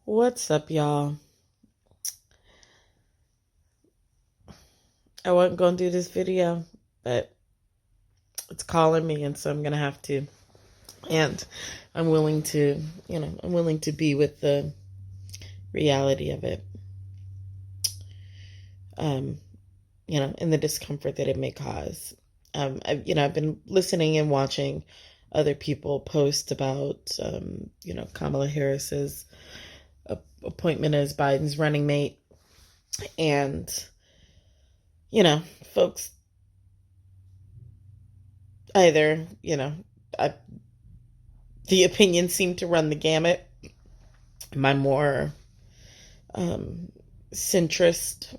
What's up, y'all? I wasn't gonna do this video, but it's calling me, and so I'm gonna have to. And I'm willing to, I'm willing to be with the reality of it, um, and the discomfort that it may cause. I've been listening and watching other people post about, Kamala Harris's appointment as Biden's running mate, and folks either, I, the opinions seem to run the gamut. My more centrist,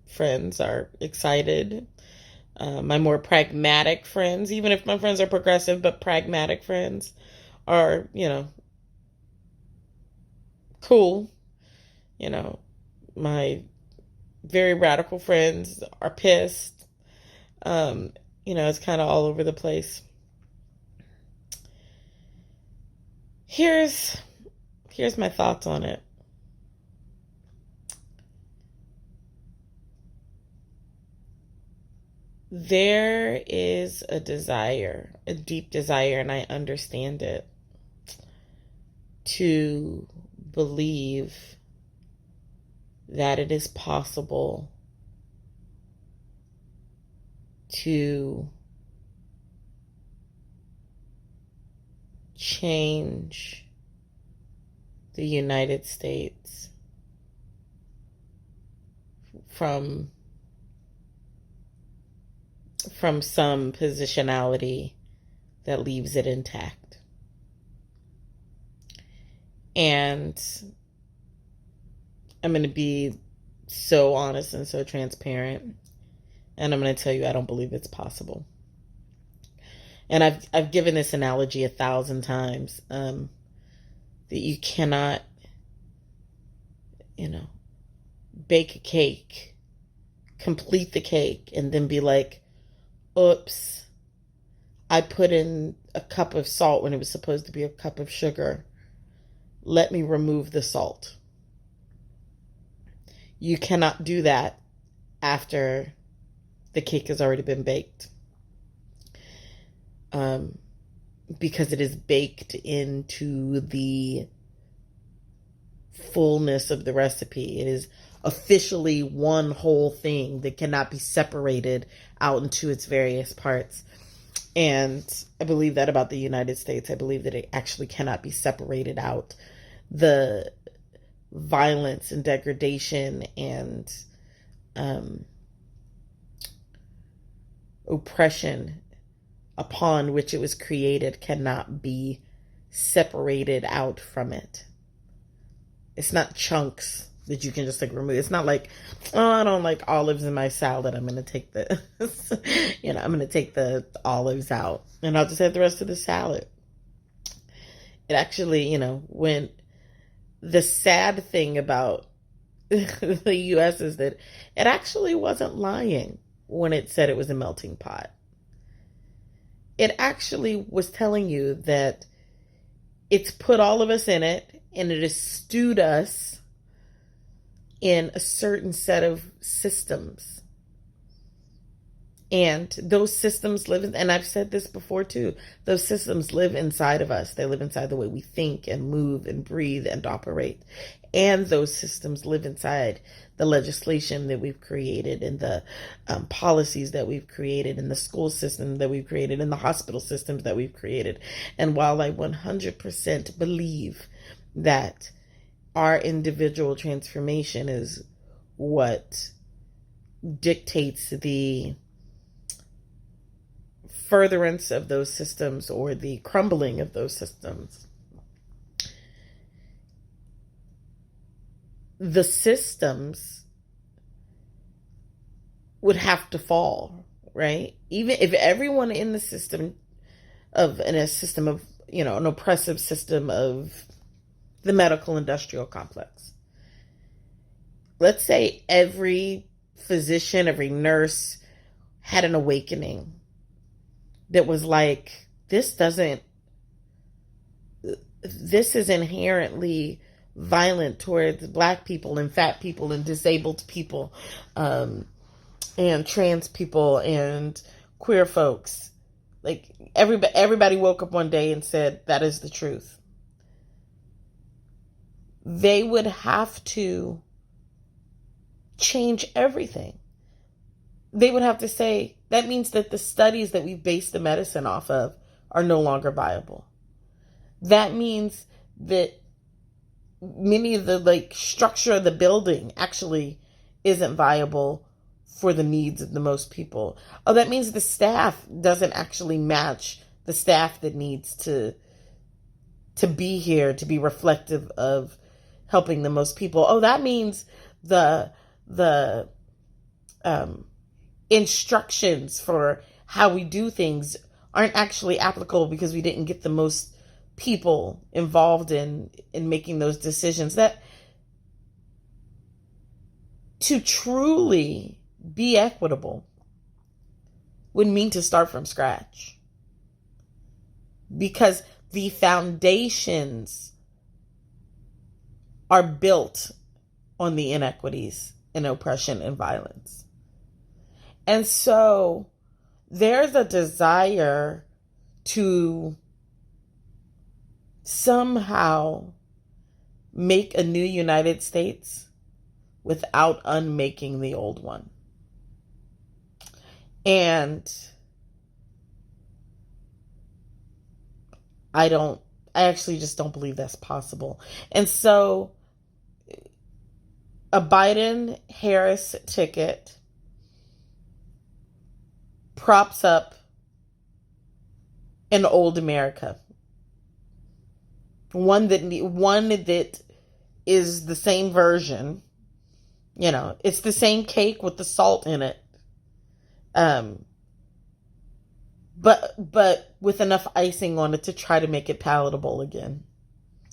friends are excited. My more pragmatic friends, even if my friends are progressive, but pragmatic friends are, cool. You know, my very radical friends are pissed. It's kind of all over the place. Here's my thoughts on it. There is a desire, a deep desire, and I understand it, to believe that it is possible to change the United States from some positionality that leaves it intact. And I'm going to be so honest and so transparent, and I'm going to tell you I don't believe it's possible. And I've given this analogy 1,000 times, that you cannot, bake a cake, complete the cake, and then be like, oops, I put in a cup of salt when it was supposed to be a cup of sugar. Let me remove the salt. You cannot do that after the cake has already been baked. Because it is baked into the fullness of the recipe. It is officially one whole thing that cannot be separated out into its various parts. And I believe that about the United States. I believe that it actually cannot be separated out. The violence and degradation and oppression upon which it was created cannot be separated out from it. It's not chunks that you can just remove. It's not like, oh, I don't like olives in my salad. I'm going to take the, I'm going to take the olives out and I'll just have the rest of the salad. It actually, when the sad thing about the U.S. is that it actually wasn't lying when it said it was a melting pot. It actually was telling you that it's put all of us in it, and it has stewed us in a certain set of systems. And those systems live, and I've said this before too, those systems live inside of us. They live inside the way we think and move and breathe and operate. And those systems live inside the legislation that we've created, and the policies that we've created, and the school system that we've created, and the hospital systems that we've created. And while I 100% believe that our individual transformation is what dictates the furtherance of those systems or the crumbling of those systems, the systems would have to fall, right? Even if everyone in the system of, in a system of, an oppressive system of the medical industrial complex, let's say every physician, every nurse had an awakening that was like, this is inherently violent towards black people and fat people and disabled people, and trans people and queer folks. Like everybody woke up one day and said that is the truth. They would have to change everything. They would have to say that means that the studies that we've based the medicine off of are no longer viable. That means that many of the structure of the building actually isn't viable for the needs of the most people. Oh, that means the staff doesn't actually match the staff that needs to be here to be reflective of helping the most people. Oh, that means the instructions for how we do things aren't actually applicable because we didn't get the most people involved in making those decisions. That to truly be equitable would mean to start from scratch, because the foundations are built on the inequities and oppression and violence. And so there's a desire to somehow make a new United States without unmaking the old one. And I actually just don't believe that's possible. And so a Biden-Harris ticket props up an old America. One that is the same version. It's the same cake with the salt in it. But with enough icing on it to try to make it palatable again.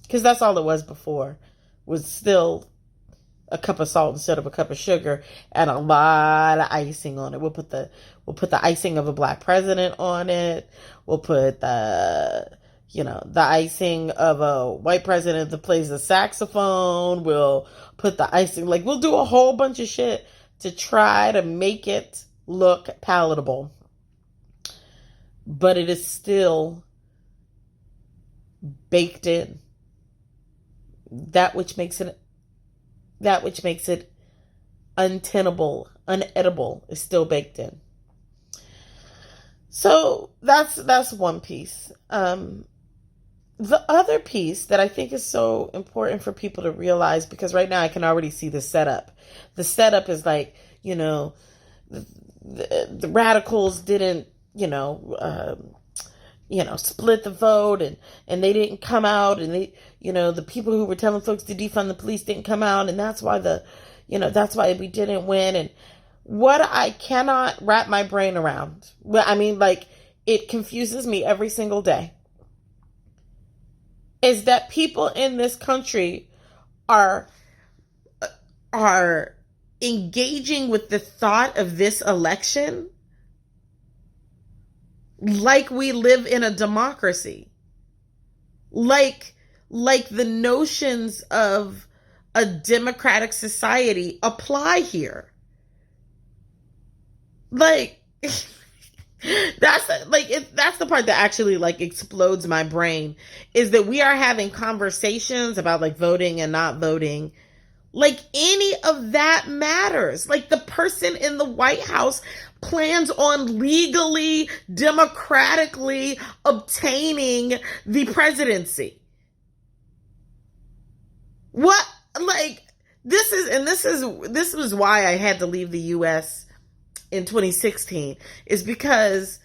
Because that's all it was before. Was still a cup of salt instead of a cup of sugar and a lot of icing on it. We'll put the icing of a black president on it. We'll put the icing of a white president that plays the saxophone. We'll put the icing, we'll do a whole bunch of shit to try to make it look palatable. But it is still baked in. That which makes it untenable, unedible is still baked in. So that's one piece. The other piece that I think is so important for people to realize, because right now I can already see the setup. The setup is the radicals didn't, split the vote and they didn't come out, and they, the people who were telling folks to defund the police didn't come out, and that's why that's why we didn't win. And what I cannot wrap my brain around, it confuses me every single day, is that people in this country are engaging with the thought of this election like we live in a democracy. Like the notions of a democratic society apply here. That's the part that actually explodes my brain, is that we are having conversations about voting and not voting. Any of that matters. The person in the White House plans on legally, democratically obtaining the presidency. What? This was why I had to leave the U.S. in 2016, is because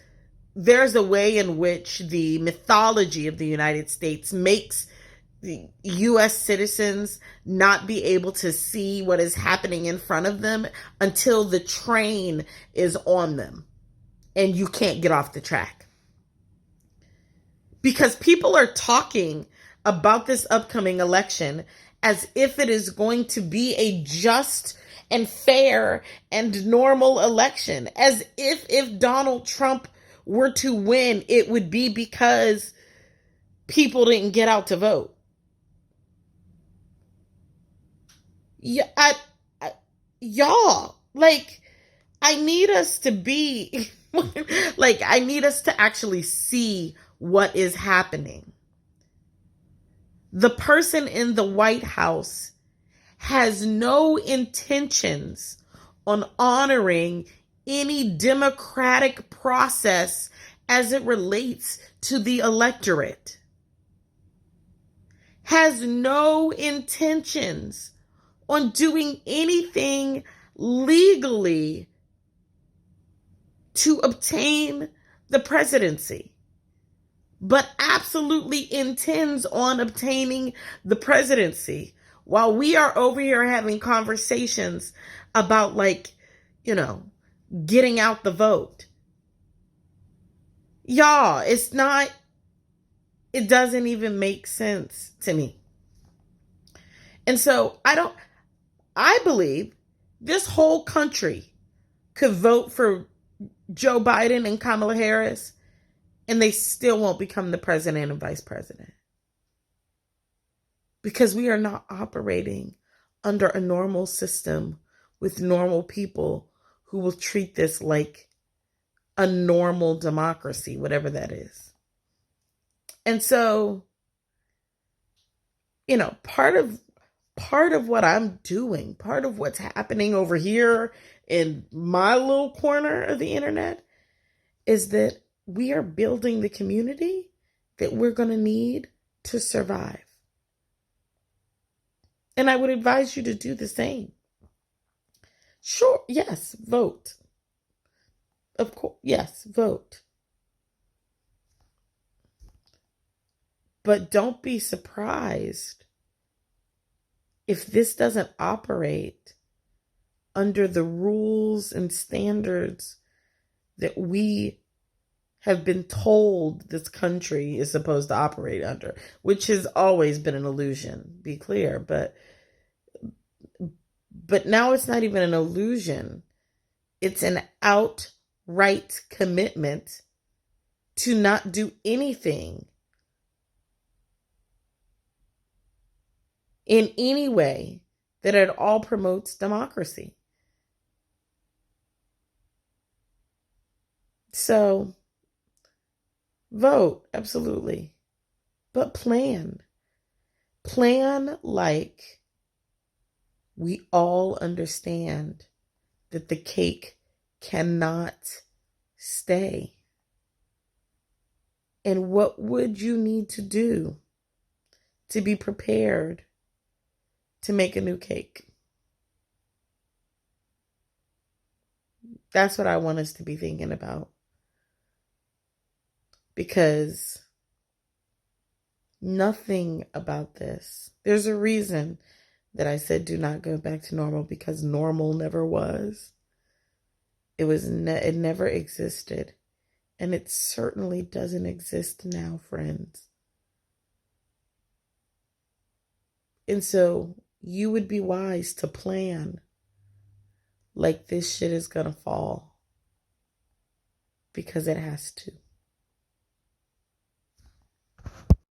there's a way in which the mythology of the United States makes the U.S. citizens not be able to see what is happening in front of them until the train is on them and you can't get off the track. Because people are talking about this upcoming election as if it is going to be a just and fair and normal election. As if Donald Trump were to win, it would be because people didn't get out to vote. Yeah, I y'all, like, I need us to be, like, I need us to actually see what is happening. The person in the White House has no intentions on honoring any democratic process as it relates to the electorate. Has no intentions on doing anything legally to obtain the presidency, but absolutely intends on obtaining the presidency while we are over here having conversations about, like, you know, getting out the vote. Y'all, it doesn't even make sense to me. And so I believe this whole country could vote for Joe Biden and Kamala Harris, and they still won't become the president and vice president. Because we are not operating under a normal system with normal people who will treat this like a normal democracy, whatever that is. And so, part of what I'm doing, part of what's happening over here in my little corner of the internet is that we are building the community that we're going to need to survive. And I would advise you to do the same. Sure, yes, vote. Of course, yes, vote. But don't be surprised if this doesn't operate under the rules and standards that we have been told this country is supposed to operate under, which has always been an illusion, be clear, but now it's not even an illusion. It's an outright commitment to not do anything in any way that at all promotes democracy. So, vote, absolutely. But plan. Plan like we all understand that the cake cannot stay. And what would you need to do to be prepared to make a new cake? That's what I want us to be thinking about. Because nothing about this, there's a reason that I said do not go back to normal, because normal never was. It never existed. And it certainly doesn't exist now, friends. And so you would be wise to plan like this shit is gonna fall, because it has to.